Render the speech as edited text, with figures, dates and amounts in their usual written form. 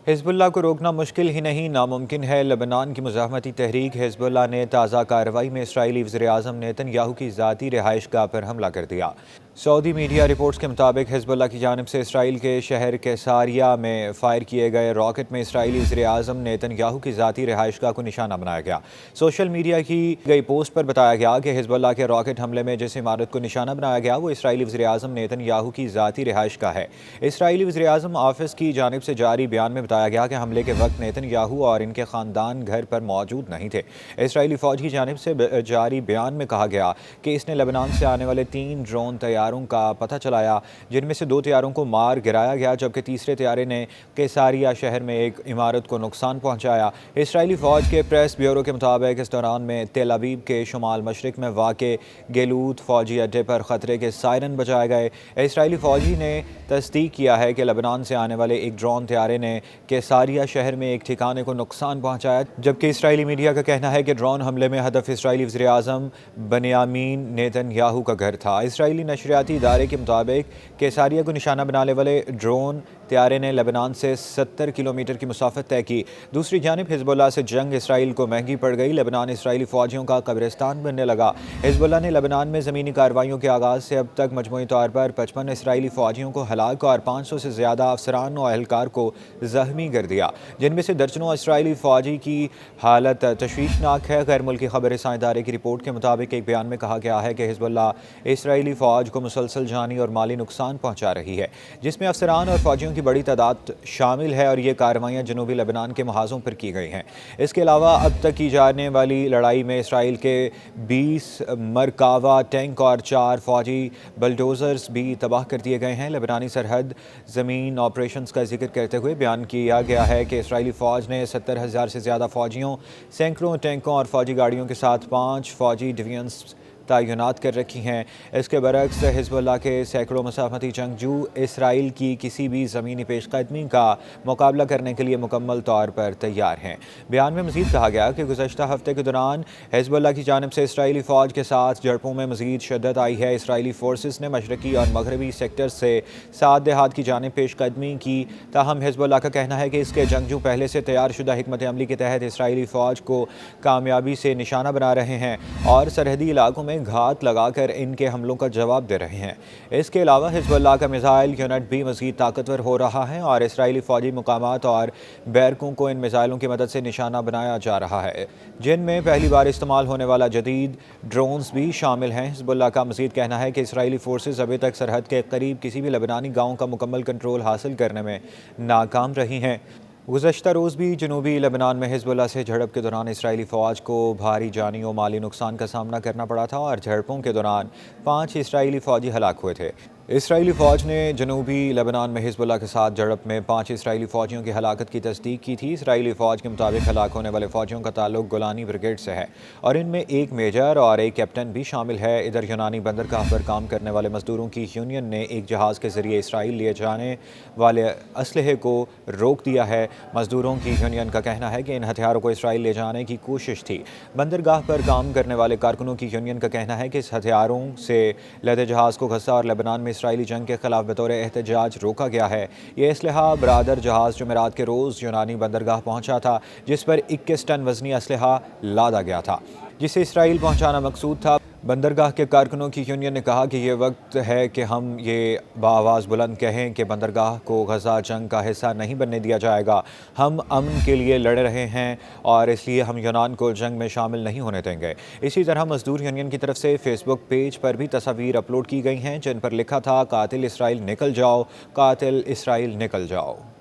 حزب اللہ کو روکنا مشکل ہی نہیں ناممکن ہے۔ لبنان کی مزاحمتی تحریک حزب اللہ نے تازہ کارروائی میں اسرائیلی وزیر اعظم نیتن یاہو کی ذاتی رہائش گاہ پر حملہ کر دیا۔ سعودی میڈیا رپورٹس کے مطابق حزب اللہ کی جانب سے اسرائیل کے شہر کیساریہ میں فائر کیے گئے راکٹ میں اسرائیلی وزیر اعظم نیتن یاہو کی ذاتی رہائش گاہ کو نشانہ بنایا گیا۔ سوشل میڈیا کی گئی پوسٹ پر بتایا گیا کہ حزب اللہ کے راکٹ حملے میں جس عمارت کو نشانہ بنایا گیا وہ اسرائیلی وزیر اعظم نیتن یاہو کی ذاتی رہائش گاہ ہے۔ اسرائیلی وزیر اعظم آفس کی جانب سے جاری بیان میں بتایا گیا کہ حملے کے وقت نیتن یاہو اور ان کے خاندان گھر پر موجود نہیں تھے۔ اسرائیلی فوج کی جانب سے جاری بیان میں کہا گیا کہ اس نے لبنان سے آنے والے 3 ڈرون طیاروں کا پتہ چلایا، جن میں سے 2 طیاروں کو مار گرایا گیا جبکہ تیسرے طیارے نے کیساریہ شہر میں ایک عمارت کو نقصان پہنچایا۔ اسرائیلی فوج کے پریس بیورو کے مطابق اس دوران میں تل ابیب کے شمال مشرق میں واقع گیلوت فوجی اڈے پر خطرے کے سائرن بجائے گئے۔ اسرائیلی فوجی نے تصدیق کیا ہے کہ لبنان سے آنے والے ایک ڈرون طیارے نے کیساریہ شہر میں ایک ٹھکانے کو نقصان پہنچایا، جبکہ اسرائیلی میڈیا کا کہنا ہے کہ ڈرون حملے میں ہدف اسرائیلی وزیر اعظم بنیامین نیتن یاہو کا گھر تھا۔ اسرائیلی نشریاتی ادارے کے مطابق کیساریہ کو نشانہ بنانے والے ڈرون طیارے نے لبنان سے 70 کلومیٹر کی مسافت طے کی۔ دوسری جانب حزب اللہ سے جنگ اسرائیل کو مہنگی پڑ گئی۔ لبنان اسرائیلی فوجیوں کا قبرستان بننے لگا۔ حزب اللہ نے لبنان میں زمینی کارروائیوں کے آغاز سے اب تک مجموعی طور پر 55 اسرائیلی فوجیوں کو ہلاک اور 500 سے زیادہ افسران و اہلکار کو زخمی کر دیا، جن میں سے درجنوں اسرائیلی فوجی کی حالت تشویشناک ہے۔ غیر ملکی خبر رساں ادارے کی رپورٹ کے مطابق ایک بیان میں کہا گیا ہے کہ حزب اللہ اسرائیلی فوج کو مسلسل جانی اور مالی نقصان پہنچا رہی ہے، جس میں افسران اور فوجیوں کی بڑی تعداد شامل ہے، اور یہ کارروائیاں جنوبی لبنان کے محاذوں پر کی گئی ہیں۔ اس کے علاوہ اب تک کی جانے والی لڑائی میں اسرائیل کے 20 مرکاوا ٹینک اور 4 فوجی بلڈوزرز بھی تباہ کر دیے گئے ہیں۔ لبنانی سرحد زمین آپریشنز کا ذکر کرتے ہوئے بیان کیا گیا ہے کہ اسرائیلی فوج نے 70,000 سے زیادہ فوجیوں، سینکڑوں ٹینکوں اور فوجی گاڑیوں کے ساتھ 5 فوجی ڈویژنز تعینات کر رکھی ہیں۔ اس کے برعکس حزب اللہ کے سینکڑوں مزاحمتی جنگجو اسرائیل کی کسی بھی زمینی پیش قدمی کا مقابلہ کرنے کے لیے مکمل طور پر تیار ہیں۔ بیان میں مزید کہا گیا کہ گزشتہ ہفتے کے دوران حزب اللہ کی جانب سے اسرائیلی فوج کے ساتھ جھڑپوں میں مزید شدت آئی ہے۔ اسرائیلی فورسز نے مشرقی اور مغربی سیکٹر سے 7 دیہات کی جانب پیش قدمی کی، تاہم حزب اللہ کا کہنا ہے کہ اس کے جنگجو پہلے سے تیار شدہ حکمت عملی کے تحت اسرائیلی فوج کو کامیابی سے نشانہ بنا رہے ہیں اور سرحدی علاقوں میں گھات لگا کر ان کے حملوں کا جواب دے رہے ہیں۔ اس کے علاوہ حزب اللہ کا میزائل یونٹ بھی مزید طاقتور ہو رہا ہے اور اسرائیلی فوجی مقامات اور بیرکوں کو ان میزائلوں کی مدد سے نشانہ بنایا جا رہا ہے، جن میں پہلی بار استعمال ہونے والا جدید ڈرونز بھی شامل ہیں۔ حزب اللہ کا مزید کہنا ہے کہ اسرائیلی فورسز ابھی تک سرحد کے قریب کسی بھی لبنانی گاؤں کا مکمل کنٹرول حاصل کرنے میں ناکام رہی ہیں۔ گزشتہ روز بھی جنوبی لبنان میں حزب اللہ سے جھڑپ کے دوران اسرائیلی فوج کو بھاری جانی و مالی نقصان کا سامنا کرنا پڑا تھا اور جھڑپوں کے دوران 5 اسرائیلی فوجی ہلاک ہوئے تھے۔ اسرائیلی فوج نے جنوبی لبنان میں حزب اللہ کے ساتھ جھڑپ میں 5 اسرائیلی فوجیوں کی ہلاکت کی تصدیق کی تھی۔ اسرائیلی فوج کے مطابق ہلاک ہونے والے فوجیوں کا تعلق گولانی بریگیڈ سے ہے اور ان میں ایک میجر اور ایک کیپٹن بھی شامل ہے۔ ادھر یونانی بندرگاہ پر کام کرنے والے مزدوروں کی یونین نے ایک جہاز کے ذریعے اسرائیل لیے جانے والے اسلحے کو روک دیا ہے۔ مزدوروں کی یونین کا کہنا ہے کہ ان ہتھیاروں کو اسرائیل لے جانے کی کوشش تھی۔ بندرگاہ پر کام کرنے والے کارکنوں کی یونین کا کہنا ہے کہ اس ہتھیاروں سے لدے جہاز کو غزہ اور لبنان میں اسرائیلی جنگ کے خلاف بطور احتجاج روکا گیا ہے۔ یہ اسلحہ برادر جہاز جمعرات کے روز یونانی بندرگاہ پہنچا تھا، جس پر 21 ٹن وزنی اسلحہ لادا گیا تھا، جسے اسرائیل پہنچانا مقصود تھا۔ بندرگاہ کے کارکنوں کی یونین نے کہا کہ یہ وقت ہے کہ ہم یہ بآواز بلند کہیں کہ بندرگاہ کو غزہ جنگ کا حصہ نہیں بننے دیا جائے گا۔ ہم امن کے لیے لڑ رہے ہیں اور اس لیے ہم یونان کو جنگ میں شامل نہیں ہونے دیں گے۔ اسی طرح مزدور یونین کی طرف سے فیس بک پیج پر بھی تصاویر اپلوڈ کی گئی ہیں جن پر لکھا تھا قاتل اسرائیل نکل جاؤ، قاتل اسرائیل نکل جاؤ۔